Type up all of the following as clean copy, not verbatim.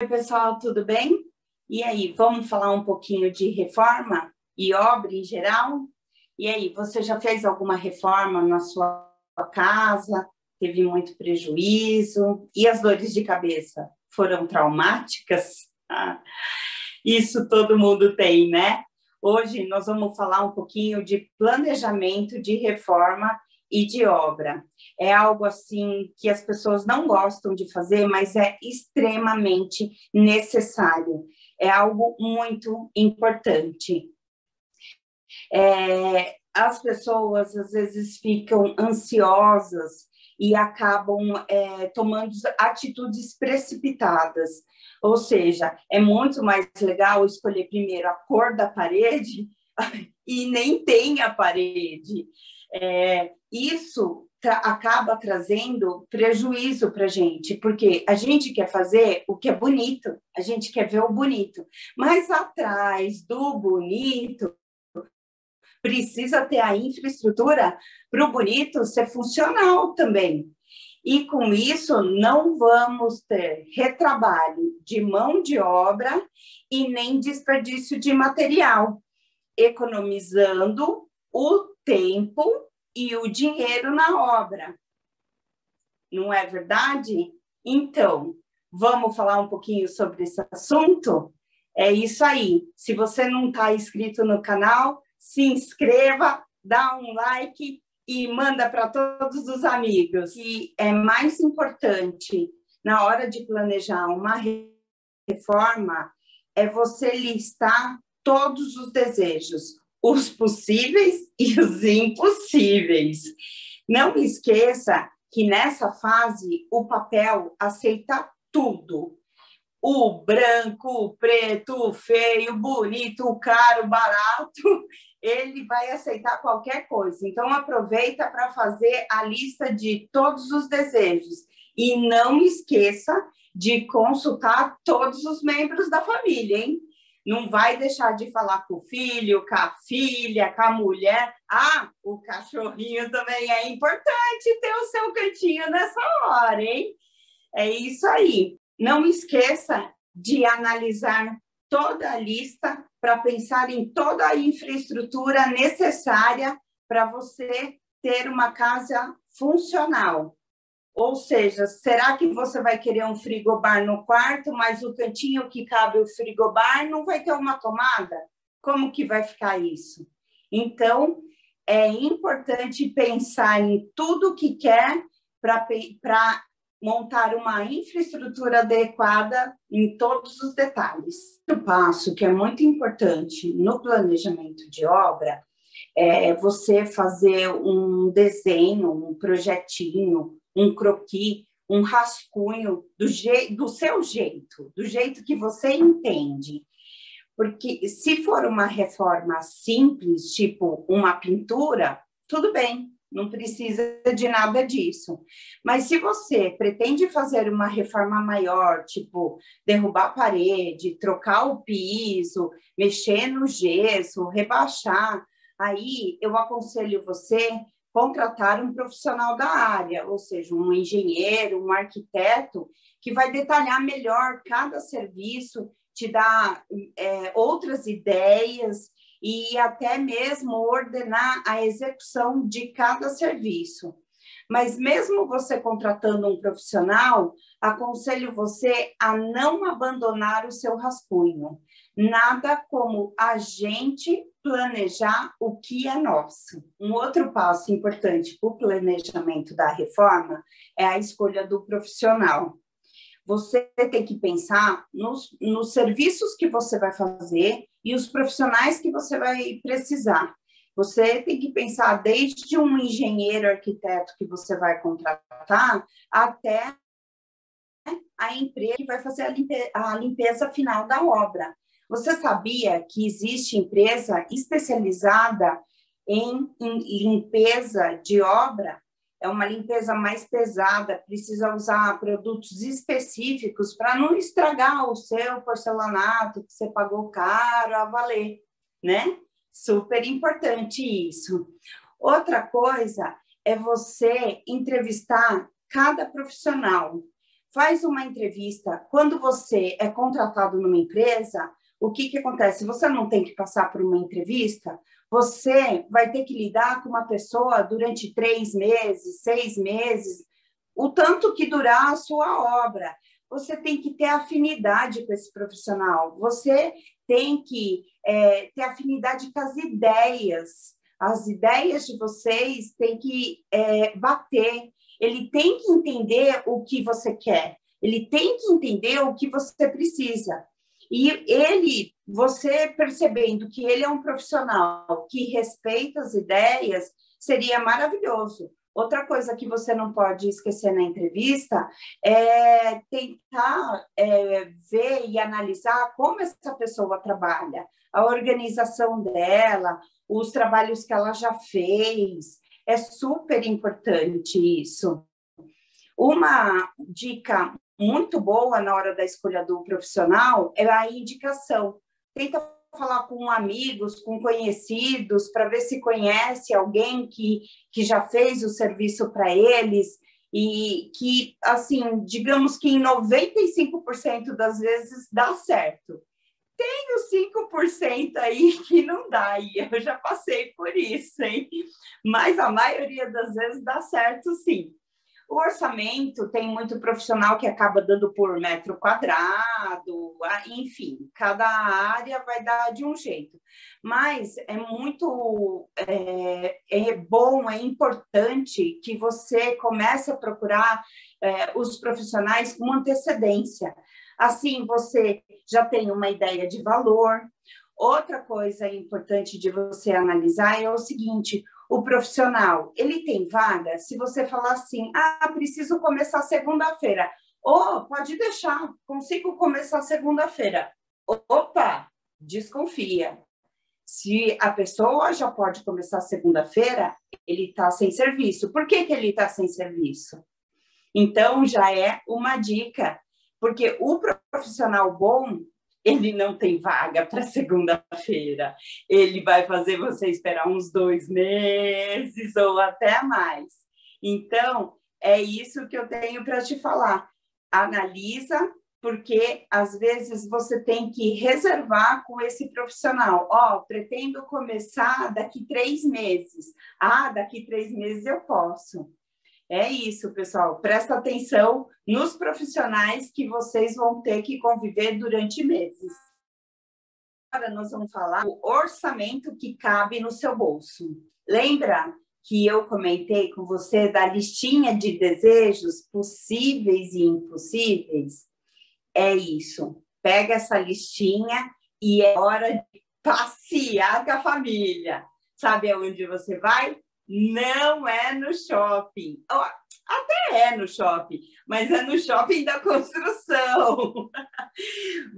Oi, pessoal, tudo bem? E aí, vamos falar um pouquinho de reforma e obra em geral? E aí, você já fez alguma reforma na sua casa? Teve muito prejuízo? E as dores de cabeça foram traumáticas? Isso todo mundo tem, né? Hoje nós vamos falar um pouquinho de planejamento de reforma e de obra. É algo assim que as pessoas não gostam de fazer, mas é extremamente necessário. É algo muito importante. As pessoas às vezes ficam ansiosas e acabam tomando atitudes precipitadas. Ou seja, é muito mais legal escolher primeiro a cor da parede e nem tem a parede. Isso acaba trazendo prejuízo para a gente, porque a gente quer fazer o que é bonito, a gente quer ver o bonito, mas atrás do bonito precisa ter a infraestrutura para o bonito ser funcional também. E com isso não vamos ter retrabalho de mão de obra e nem desperdício de material, economizando o tempo e o dinheiro na obra. Não é verdade? Então, vamos falar um pouquinho sobre esse assunto? É isso aí. Se você não está inscrito no canal, se inscreva, dá um like e manda para todos os amigos. E é mais importante na hora de planejar uma reforma é você listar todos os desejos, os possíveis e os impossíveis. Não esqueça que nessa fase o papel aceita tudo. O branco, o preto, o feio, o bonito, o caro, o barato, ele vai aceitar qualquer coisa. Então, aproveita para fazer a lista de todos os desejos. E não esqueça de consultar todos os membros da família, hein? Não vai deixar de falar com o filho, com a filha, com a mulher. O cachorrinho também é importante ter o seu cantinho nessa hora, hein? É isso aí. Não esqueça de analisar toda a lista para pensar em toda a infraestrutura necessária para você ter uma casa funcional. Ou seja, será que você vai querer um frigobar no quarto, mas o cantinho que cabe o frigobar não vai ter uma tomada? Como que vai ficar isso? Então, é importante pensar em tudo que quer para montar uma infraestrutura adequada em todos os detalhes. Outro passo que é muito importante no planejamento de obra é você fazer um desenho, um projetinho, um croquis, um rascunho do seu jeito, do jeito que você entende. Porque se for uma reforma simples, tipo uma pintura, tudo bem, não precisa de nada disso. Mas se você pretende fazer uma reforma maior, tipo derrubar a parede, trocar o piso, mexer no gesso, rebaixar, aí eu aconselho você contratar um profissional da área, ou seja, um engenheiro, um arquiteto, que vai detalhar melhor cada serviço, te dar outras ideias e até mesmo ordenar a execução de cada serviço. Mas mesmo você contratando um profissional, aconselho você a não abandonar o seu rascunho. Nada como a gente planejar o que é nosso. Um outro passo importante para o planejamento da reforma é a escolha do profissional. Você tem que pensar nos serviços que você vai fazer e os profissionais que você vai precisar. Você tem que pensar desde um engenheiro, arquiteto que você vai contratar, até a empresa que vai fazer a limpeza final da obra. Você sabia que existe empresa especializada em limpeza de obra? É uma limpeza mais pesada, precisa usar produtos específicos para não estragar o seu porcelanato que você pagou caro a valer, né? Super importante isso. Outra coisa é você entrevistar cada profissional. Faz uma entrevista. Quando você é contratado numa empresa, o que acontece? Você não tem que passar por uma entrevista, você vai ter que lidar com uma pessoa durante 3 meses, 6 meses, o tanto que durar a sua obra. Você tem que ter afinidade com esse profissional, você tem que ter afinidade com as ideias de vocês têm que bater, ele tem que entender o que você quer, ele tem que entender o que você precisa. E você percebendo que ele é um profissional que respeita as ideias, seria maravilhoso. Outra coisa que você não pode esquecer na entrevista é tentar ver e analisar como essa pessoa trabalha, a organização dela, os trabalhos que ela já fez. É super importante isso. Uma dica muito boa na hora da escolha do profissional é a indicação. Tenta falar com amigos, com conhecidos, para ver se conhece alguém que já fez o serviço para eles e que, assim, digamos que em 95% das vezes dá certo. Tem os 5% aí que não dá, e eu já passei por isso, hein? Mas a maioria das vezes dá certo, sim. O orçamento tem muito profissional que acaba dando por metro quadrado, enfim, cada área vai dar de um jeito. Mas é muito bom, é importante que você comece a procurar os profissionais com antecedência. Assim, você já tem uma ideia de valor. Outra coisa importante de você analisar é o seguinte: o profissional, ele tem vaga? Se você falar assim, preciso começar segunda-feira. Pode deixar, consigo começar segunda-feira. Opa, desconfia. Se a pessoa já pode começar segunda-feira, ele está sem serviço. Por que ele está sem serviço? Então, já é uma dica, porque o profissional bom, ele não tem vaga para segunda-feira. Ele vai fazer você esperar uns 2 meses ou até mais. Então, é isso que eu tenho para te falar. Analisa, porque às vezes você tem que reservar com esse profissional. Pretendo começar daqui 3 meses. Daqui 3 meses eu posso. É isso, pessoal. Presta atenção nos profissionais que vocês vão ter que conviver durante meses. Agora nós vamos falar do orçamento que cabe no seu bolso. Lembra que eu comentei com você da listinha de desejos possíveis e impossíveis? É isso. Pega essa listinha e é hora de passear com a família. Sabe aonde você vai? Não é no shopping. Até é no shopping, mas é no shopping da construção.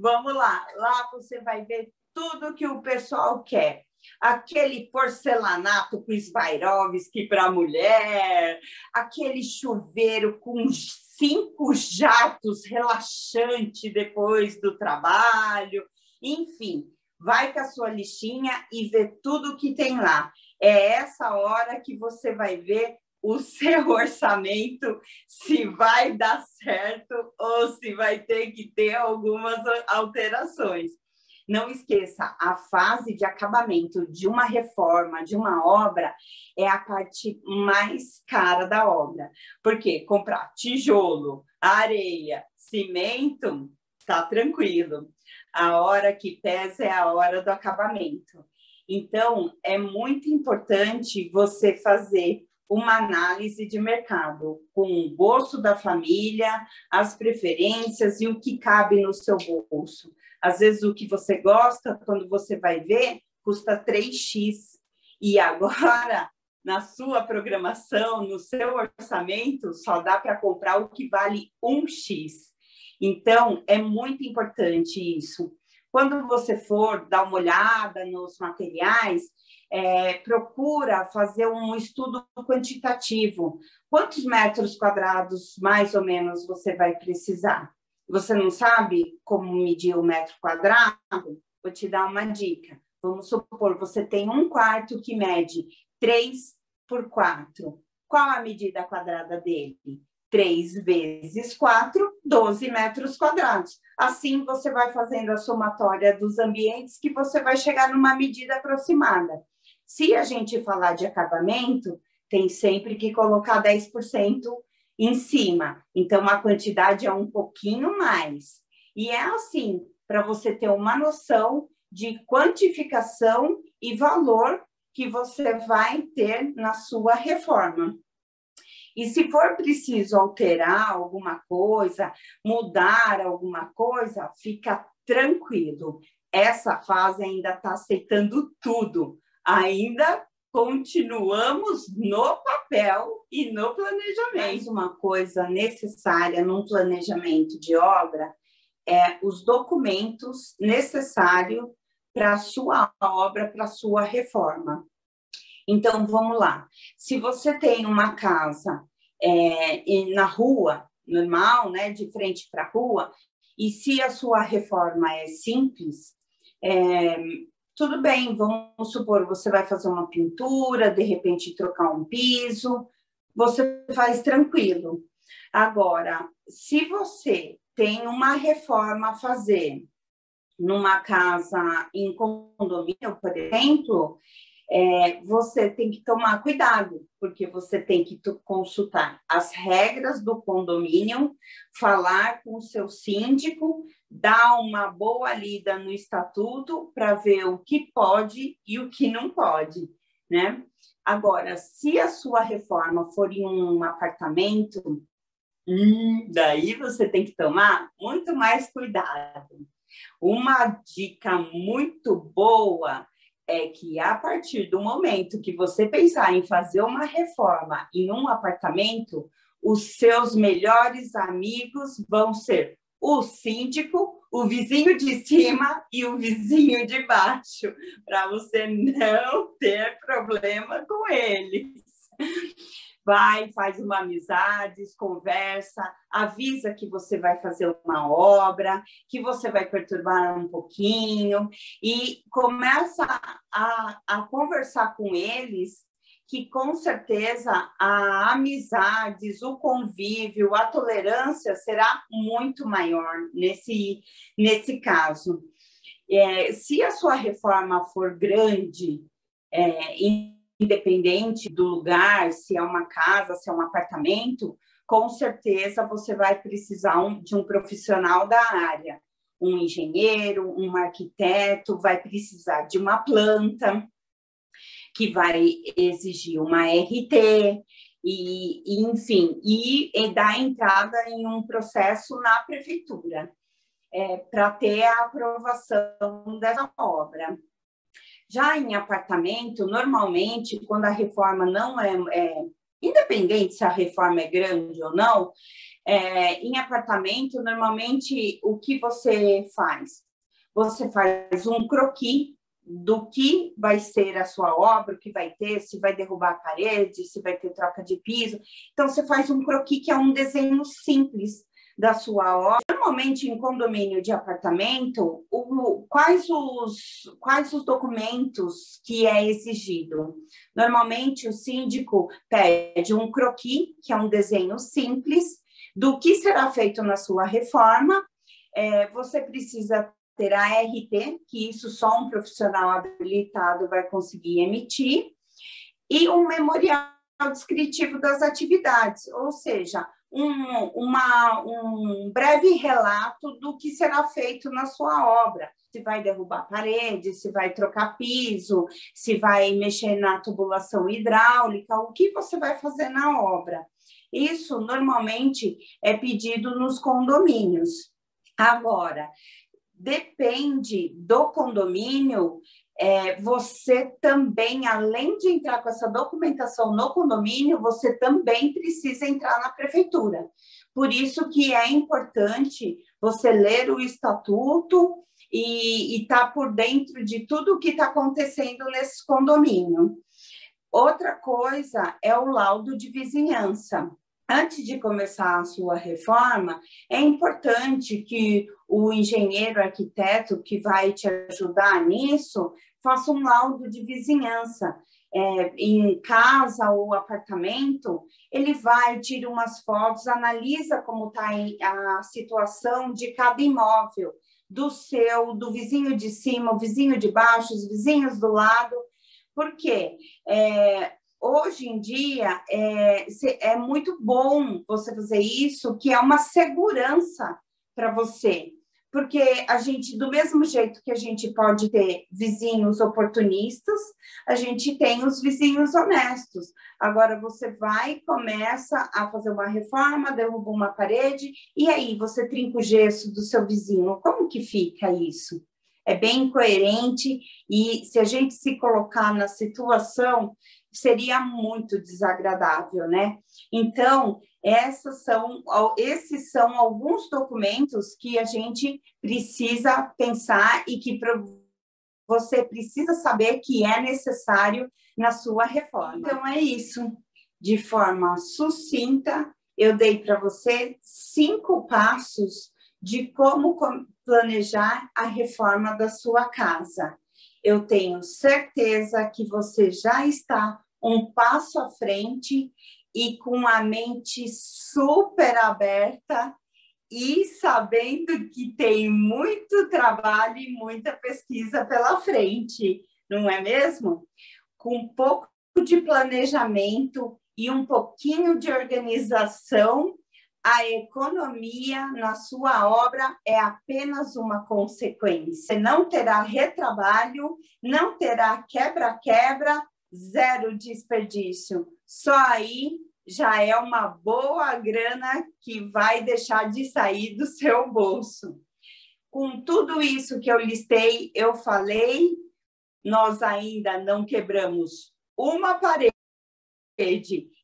Vamos lá. Lá você vai ver tudo que o pessoal quer. Aquele porcelanato com Swarovski para a mulher, aquele chuveiro com 5 jatos relaxante depois do trabalho. Enfim, vai com a sua listinha e vê tudo que tem lá. É essa hora que você vai ver o seu orçamento, se vai dar certo ou se vai ter que ter algumas alterações. Não esqueça, a fase de acabamento de uma reforma, de uma obra, é a parte mais cara da obra. Porque comprar tijolo, areia, cimento, tá tranquilo. A hora que pesa é a hora do acabamento. Então, é muito importante você fazer uma análise de mercado com o gosto da família, as preferências e o que cabe no seu bolso. Às vezes, o que você gosta, quando você vai ver, custa 3x. E agora, na sua programação, no seu orçamento, só dá para comprar o que vale 1x. Então, é muito importante isso. Quando você for dar uma olhada nos materiais, procura fazer um estudo quantitativo. Quantos metros quadrados, mais ou menos, você vai precisar? Você não sabe como medir o metro quadrado? Vou te dar uma dica. Vamos supor, você tem um quarto que mede 3 por 4. Qual a medida quadrada dele? 3 vezes 4, 12 metros quadrados. Assim, você vai fazendo a somatória dos ambientes que você vai chegar numa medida aproximada. Se a gente falar de acabamento, tem sempre que colocar 10% em cima. Então, a quantidade é um pouquinho mais. E é assim, para você ter uma noção de quantificação e valor que você vai ter na sua reforma. E se for preciso alterar alguma coisa, mudar alguma coisa, fica tranquilo. Essa fase ainda está aceitando tudo. Ainda continuamos no papel e no planejamento. Mais uma coisa necessária num planejamento de obra é os documentos necessários para a sua obra, para a sua reforma. Então, vamos lá. Se você tem uma casa na rua, normal, né, de frente para a rua, e se a sua reforma é simples, tudo bem, vamos supor, você vai fazer uma pintura, de repente trocar um piso, você faz tranquilo. Agora, se você tem uma reforma a fazer numa casa em condomínio, por exemplo, você tem que tomar cuidado, porque você tem que consultar as regras do condomínio, falar com o seu síndico, dar uma boa lida no estatuto para ver o que pode e o que não pode, né? Agora, se a sua reforma for em um apartamento, daí você tem que tomar muito mais cuidado. Uma dica muito boa é que a partir do momento que você pensar em fazer uma reforma em um apartamento, os seus melhores amigos vão ser o síndico, o vizinho de cima e o vizinho de baixo, para você não ter problema com eles. Vai, faz uma amizade, conversa, avisa que você vai fazer uma obra, que você vai perturbar um pouquinho e começa a conversar com eles, que com certeza a amizades, o convívio, a tolerância será muito maior nesse caso. Se a sua reforma for grande, independente do lugar, se é uma casa, se é um apartamento, com certeza você vai precisar de um profissional da área, um engenheiro, um arquiteto, vai precisar de uma planta, que vai exigir uma RT, enfim, e dar entrada em um processo na prefeitura, para ter a aprovação dessa obra. Já em apartamento, normalmente, quando a reforma não independente se a reforma é grande ou não, em apartamento, normalmente, o que você faz? Você faz um croquis do que vai ser a sua obra, o que vai ter, se vai derrubar a parede, se vai ter troca de piso. Então, você faz um croquis que é um desenho simples da sua obra. Normalmente, em condomínio de apartamento, quais os documentos que é exigido? Normalmente, o síndico pede um croquis, que é um desenho simples, do que será feito na sua reforma. Você precisa ter a RT, que isso só um profissional habilitado vai conseguir emitir, e um memorial descritivo das atividades, ou seja, um breve relato do que será feito na sua obra. Se vai derrubar parede, se vai trocar piso, se vai mexer na tubulação hidráulica, o que você vai fazer na obra. Isso, normalmente, é pedido nos condomínios. Agora, depende do condomínio, você também, além de entrar com essa documentação no condomínio, você também precisa entrar na prefeitura. Por isso que é importante você ler o estatuto e estar por dentro de tudo o que está acontecendo nesse condomínio. Outra coisa é o laudo de vizinhança. Antes de começar a sua reforma, é importante que o engenheiro arquiteto que vai te ajudar nisso faça um laudo de vizinhança. em casa ou apartamento, ele vai, tira umas fotos, analisa como está a situação de cada imóvel, do vizinho de cima, o vizinho de baixo, os vizinhos do lado, porque hoje em dia é muito bom você fazer isso, que é uma segurança para você. Porque a gente, do mesmo jeito que a gente pode ter vizinhos oportunistas, a gente tem os vizinhos honestos. Agora você vai e começa a fazer uma reforma, derruba uma parede, e aí você trinca o gesso do seu vizinho. Como que fica isso? É bem incoerente, e se a gente se colocar na situação, seria muito desagradável, né? Então, esses são alguns documentos que a gente precisa pensar e que você precisa saber que é necessário na sua reforma. Então, é isso. De forma sucinta, eu dei para você 5 passos de como planejar a reforma da sua casa. Eu tenho certeza que você já está um passo à frente e com a mente super aberta e sabendo que tem muito trabalho e muita pesquisa pela frente, não é mesmo? Com um pouco de planejamento e um pouquinho de organização, a economia na sua obra é apenas uma consequência. Não terá retrabalho, não terá quebra-quebra, zero desperdício. Só aí já é uma boa grana que vai deixar de sair do seu bolso. Com tudo isso que eu listei, eu falei, nós ainda não quebramos uma parede.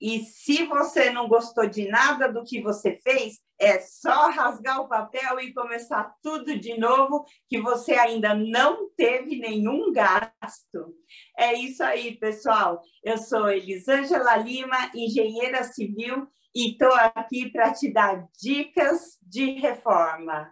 E se você não gostou de nada do que você fez, é só rasgar o papel e começar tudo de novo, que você ainda não teve nenhum gasto. É isso aí, pessoal. Eu sou Elisângela Lima, engenheira civil, e estou aqui para te dar dicas de reforma.